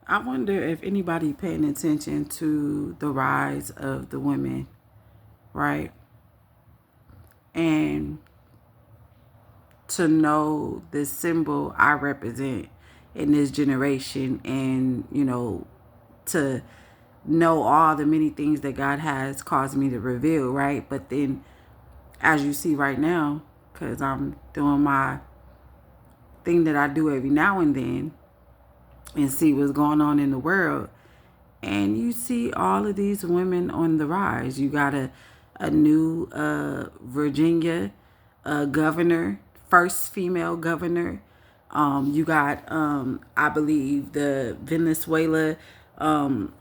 I wonder if anybody paying attention to the rise of the women, right? And to know the symbol I represent in this generation, and to know all the many things that God has caused me to reveal, right? But then, as you see right now, because I'm doing my thing that I do every now and then and see what's going on in the world, and you see all of these women on the rise. You got a new Virginia governor, first female governor. You got, I believe, the Venezuela um,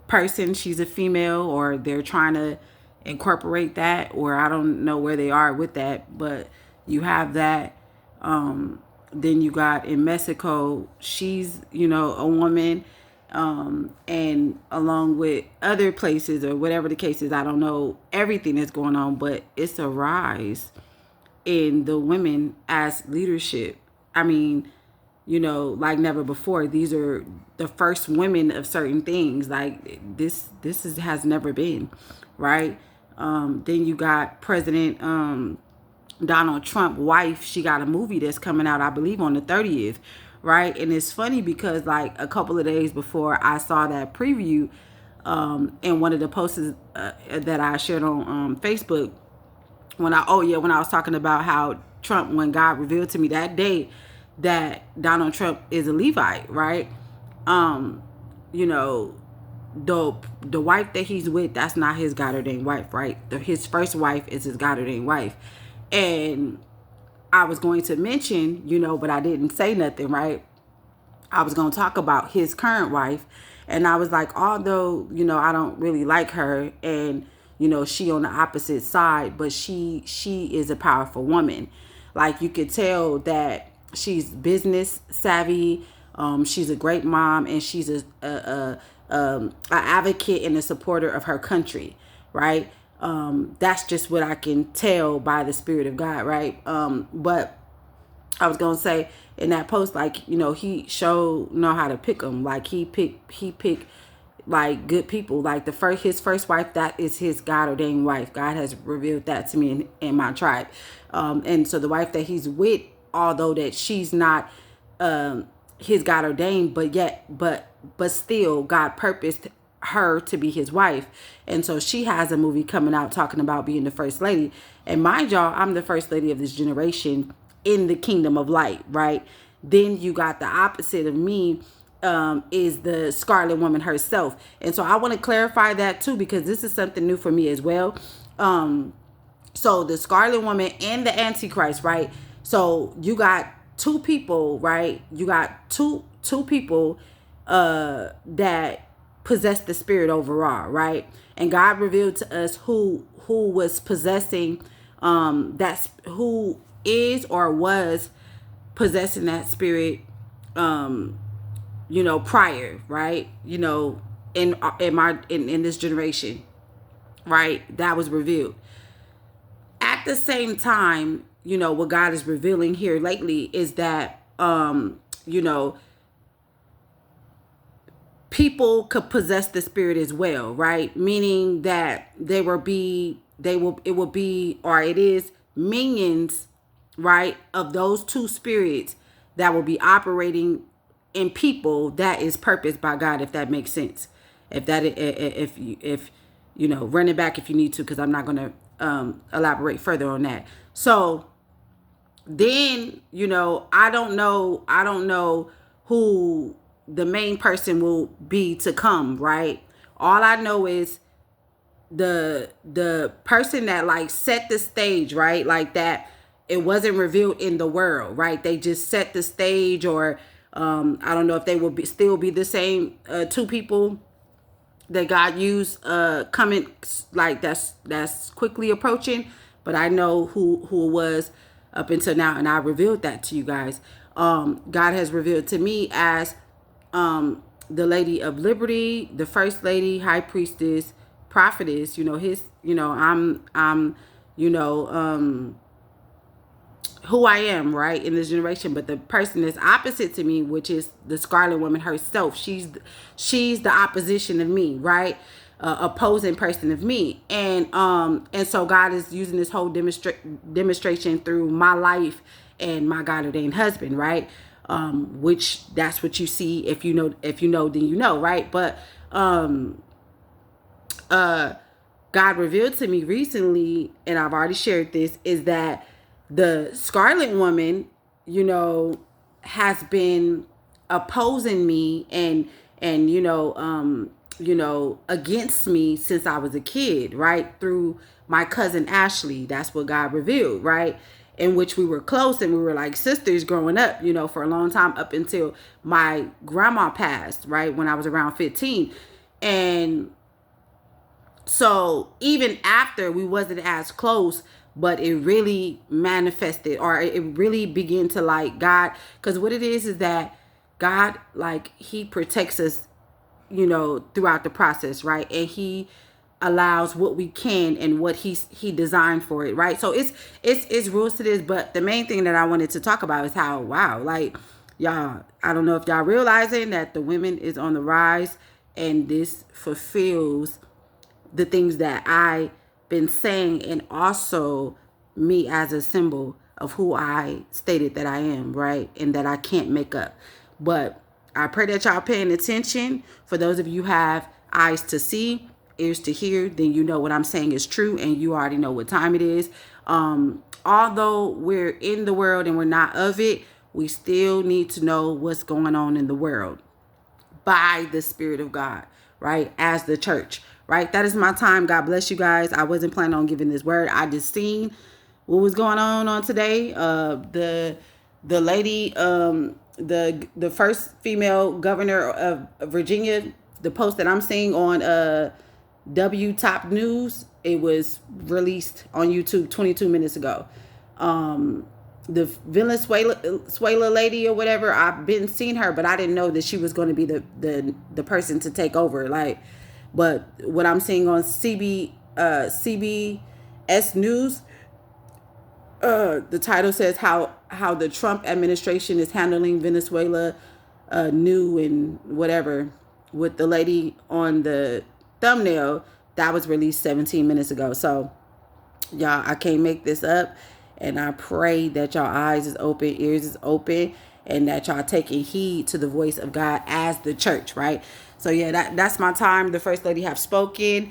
person. She's a female, or they're trying to incorporate that, or I don't know where they are with that. But you have that. Then you got in Mexico, she's, a woman. And along with other places or whatever the case is, I don't know everything that's going on, but it's a rise in the women as leadership. I mean, like never before. These are the first women of certain things. Like has never been, right? Then you got President Donald Trump wife. She got a movie that's coming out, I believe, on the 30th, right? And it's funny because like a couple of days before I saw that preview, in one of the posts that I shared on Facebook, when I was talking about how Trump, when God revealed to me that day that Donald Trump is a Levite, right? Um, you know, the wife that he's with, that's not his God ordained wife, right? His first wife is his God ordained wife. And I was going to mention, but I didn't say nothing, right? I was going to talk about his current wife. And I was like, although, I don't really like her, and, she on the opposite side, but she is a powerful woman. Like, you could tell that she's business savvy. She's a great mom, and she's a advocate and a supporter of her country, right? That's just what I can tell by the Spirit of God, right? But I was gonna say in that post, like, he showed know how to pick them. Like, he picked like good people. Like his first wife, that is his God ordained wife. God has revealed that to me in my tribe. And so the wife that he's with, although that she's not his God ordained, but still God purposed her to be his wife. And so she has a movie coming out talking about being the first lady. And mind y'all, I'm the first lady of this generation in the kingdom of light, right? Then you got the opposite of me, is the Scarlet Woman herself. And so I want to clarify that too, because this is something new for me as well. So the Scarlet Woman and the Antichrist, right? So you got two people, right? You got two people that possess the spirit overall, right? And God revealed to us who was possessing, that's who is or was possessing that spirit, prior, right? In this generation, right? That was revealed. At the same time, what God is revealing here lately is that, people could possess the spirit as well, right? Meaning that it will be, or it is minions, right, of those two spirits that will be operating in people that is purposed by God, if that makes sense. If run it back if you need to, because I'm not going to elaborate further on that. So then, I don't know who the main person will be to come, right? All I know is the person that like set the stage, right? Like that it wasn't revealed in the world, right? They just set the stage, or I don't know if they will still be the same two people that God used coming, like that's quickly approaching. But I know who it was up until now, and I revealed that to you guys. God has revealed to me as the Lady of Liberty, the First Lady, High Priestess, Prophetess. I'm you know who I am, right, in this generation. But the person that's opposite to me, which is the Scarlet Woman herself, she's the opposition of me, right? Opposing person of me, and so God is using this whole demonstration through my life and my God ordained husband, right? Which that's what you see. If you know, then you know, right? But God revealed to me recently, and I've already shared this, is that the Scarlet Woman, has been opposing me and against me since I was a kid, right? Through my cousin Ashley. That's what God revealed, right? In which we were close and we were like sisters growing up, for a long time, up until my grandma passed, right? When I was around 15. And so even after we wasn't as close, but it really manifested, or it really began to, like, God, because what it is that God, like, he protects us, throughout the process, right? And he allows what we can and what he designed for it, right? So it's rules to this, but the main thing that I wanted to talk about is how, wow, like, y'all, I don't know if y'all realizing that the women is on the rise, and this fulfills the things that I been saying, and also me as a symbol of who I stated that I am, right? And that I can't make up. But I pray that y'all paying attention. For those of you who have eyes to see, ears to hear, then you know what I'm saying is true, and you already know what time it is. Although we're in the world and we're not of it, we still need to know what's going on in the world by the Spirit of God, right? As the church, right? That is my time. God bless you guys. I wasn't planning on giving this word. I just seen what was going on today. The lady, the first female governor of Virginia, the post that I'm seeing on W Top News, it was released on YouTube 22 minutes ago. The Venezuela lady or whatever, I've been seeing her, but I didn't know that she was going to be the person to take over. Like, but what I'm seeing on CBS News, the title says how the Trump administration is handling Venezuela, new and whatever, with the lady on the thumbnail that was released 17 minutes ago. So y'all, I can't make this up. And I pray that y'all eyes is open, ears is open, and that y'all taking heed to the voice of God as the church, right? So yeah, that's my time. The first lady have spoken.